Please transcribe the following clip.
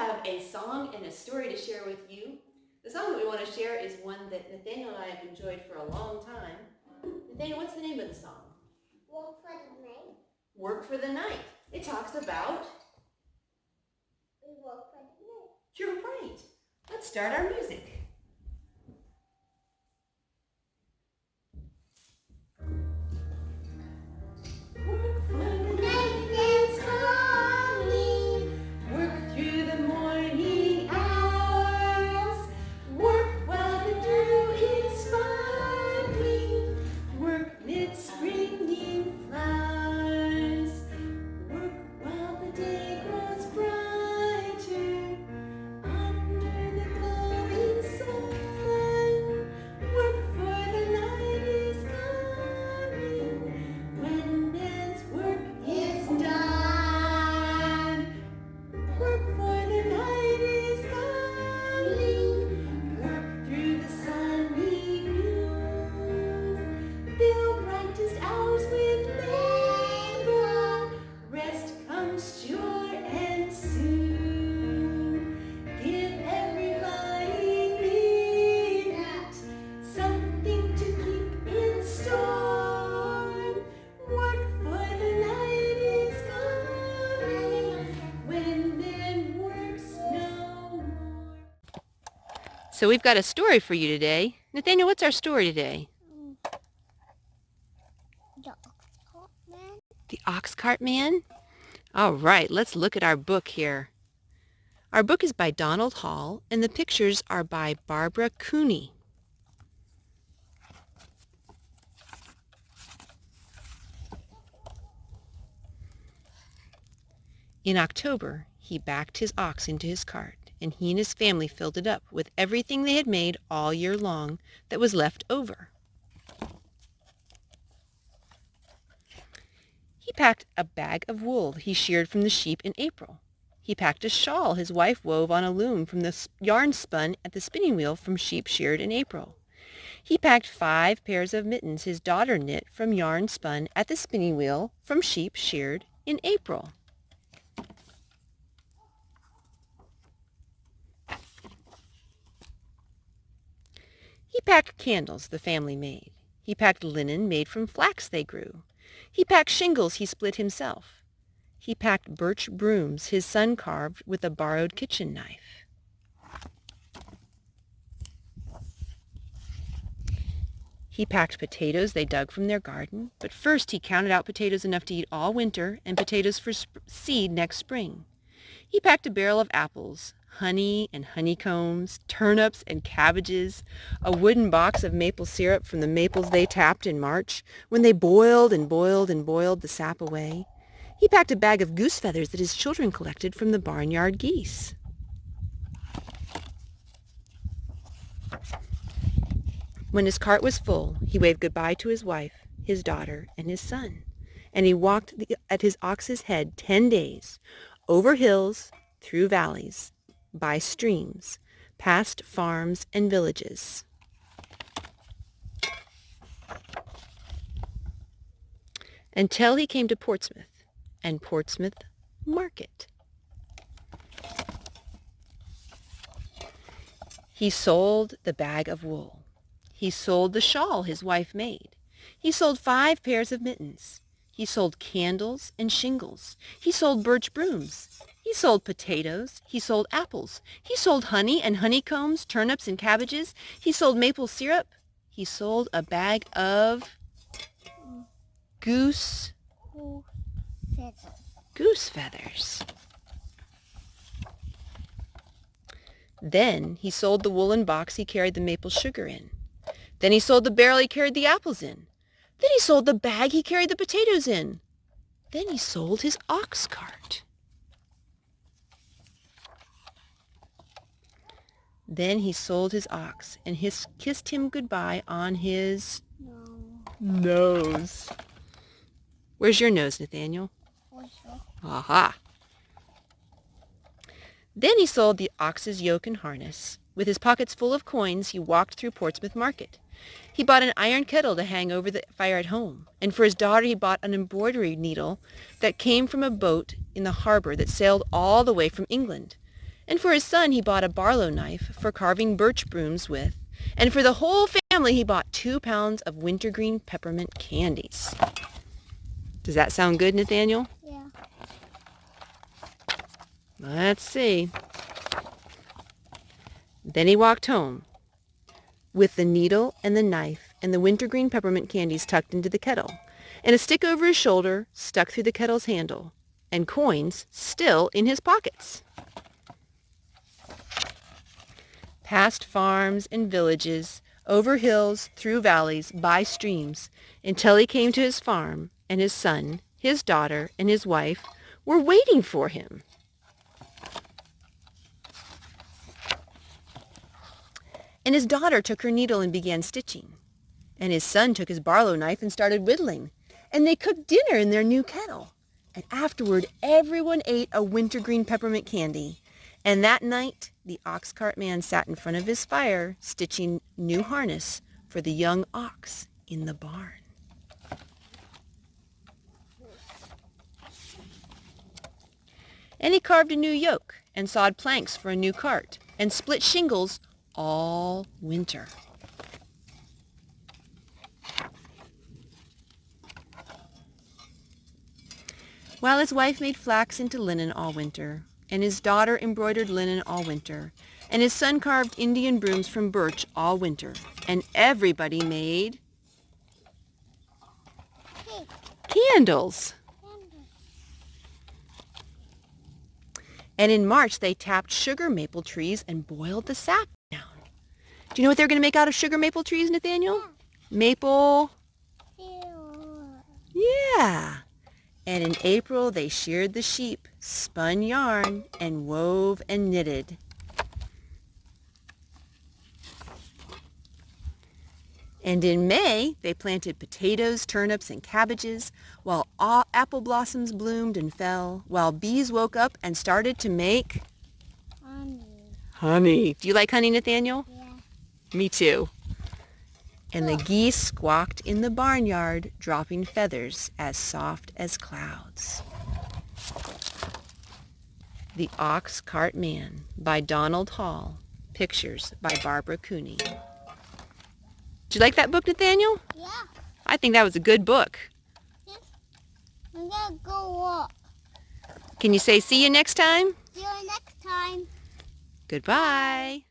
have a song and a story to share with you. The song that we want to share is one that Nathaniel and I have enjoyed for a long time. Nathaniel, what's the name of the song? Work for the night. Work for the night. It talks about... We work for the night. You're right. Let's start our music. Work for the night is coming. Work through the morning hours. Work while the dew is falling. Work mid-springing flowers. Work while the day grows brighter under the glowing sun. Work for the night is coming when man's work is done. Work for the night is coming. Work through the sunny noon. Fill brightest hours with labor. Rest comes sure and soon. Give every flying minute something to keep in store. Work for the night is coming when man works no more. So we've got a story for you today. Nathaniel, what's our story today? The ox man. The Ox Cart Man? All right, let's look at our book here. Our book is by Donald Hall, and the pictures are by Barbara Cooney. In October, he backed his ox into his cart, and he and his family filled it up with everything they had made all year long that was left over. He packed a bag of wool he sheared from the sheep in April. He packed a shawl his wife wove on a loom from the yarn spun at the spinning wheel from sheep sheared in April. He packed 5 pairs of mittens his daughter knit from yarn spun at the spinning wheel from sheep sheared in April. He packed candles the family made. He packed linen made from flax they grew. He packed shingles he split himself. He packed birch brooms his son carved with a borrowed kitchen knife. He packed potatoes they dug from their garden, but first he counted out potatoes enough to eat all winter and potatoes for seed next spring. He packed a barrel of apples, honey and honeycombs, turnips and cabbages, a wooden box of maple syrup from the maples they tapped in March when they boiled and boiled and boiled the sap away. He packed a bag of goose feathers that his children collected from the barnyard geese. When his cart was full, he waved goodbye to his wife, his daughter, and his son, and he walked at his ox's head 10 days, over hills, through valleys, by streams, past farms and villages. Until he came to Portsmouth and Portsmouth Market. He sold the bag of wool. He sold the shawl his wife made. He sold 5 pairs of mittens. He sold candles and shingles. He sold birch brooms. He sold potatoes. He sold apples. He sold honey and honeycombs, turnips and cabbages. He sold maple syrup. He sold a bag of goose feathers. Then he sold the woolen box he carried the maple sugar in. Then he sold the barrel he carried the apples in. Then he sold the bag he carried the potatoes in. Then he sold his ox cart. Then he sold his ox and kissed him goodbye on his nose. Where's your nose, Nathaniel? Aha! Then he sold the ox's yoke and harness. With his pockets full of coins, he walked through Portsmouth Market. He bought an iron kettle to hang over the fire at home, and for his daughter he bought an embroidery needle that came from a boat in the harbor that sailed all the way from England. And for his son, he bought a barlow knife for carving birch brooms with. And for the whole family, he bought 2 pounds of wintergreen peppermint candies. Does that sound good, Nathaniel? Yeah. Let's see. Then he walked home with the needle and the knife and the wintergreen peppermint candies tucked into the kettle, and a stick over his shoulder stuck through the kettle's handle, and coins still in his pockets. Past farms and villages, over hills, through valleys, by streams, until he came to his farm, and his son, his daughter, and his wife were waiting for him. And his daughter took her needle and began stitching. And his son took his barlow knife and started whittling. And they cooked dinner in their new kettle. And afterward, everyone ate a wintergreen peppermint candy. And that night, the ox cart man sat in front of his fire, stitching new harness for the young ox in the barn. And he carved a new yoke and sawed planks for a new cart and split shingles all winter. While his wife made flax into linen all winter, and his daughter embroidered linen all winter, and his son carved Indian brooms from birch all winter, and everybody made candles. And in March, they tapped sugar maple trees and boiled the sap down. Do you know what they're going to make out of sugar maple trees, Nathaniel? Yeah. Maple? Ew. Yeah. And in April, they sheared the sheep, spun yarn, and wove and knitted. And in May, they planted potatoes, turnips, and cabbages, while all apple blossoms bloomed and fell, while bees woke up and started to make honey. Do you like honey, Nathaniel? Yeah. Me too. And the geese squawked in the barnyard, dropping feathers as soft as clouds. The Ox Cart Man by Donald Hall. Pictures by Barbara Cooney. Did you like that book, Nathaniel? Yeah. I think that was a good book. Yes. I'm gonna go walk. Can you say see you next time? See you next time. Goodbye.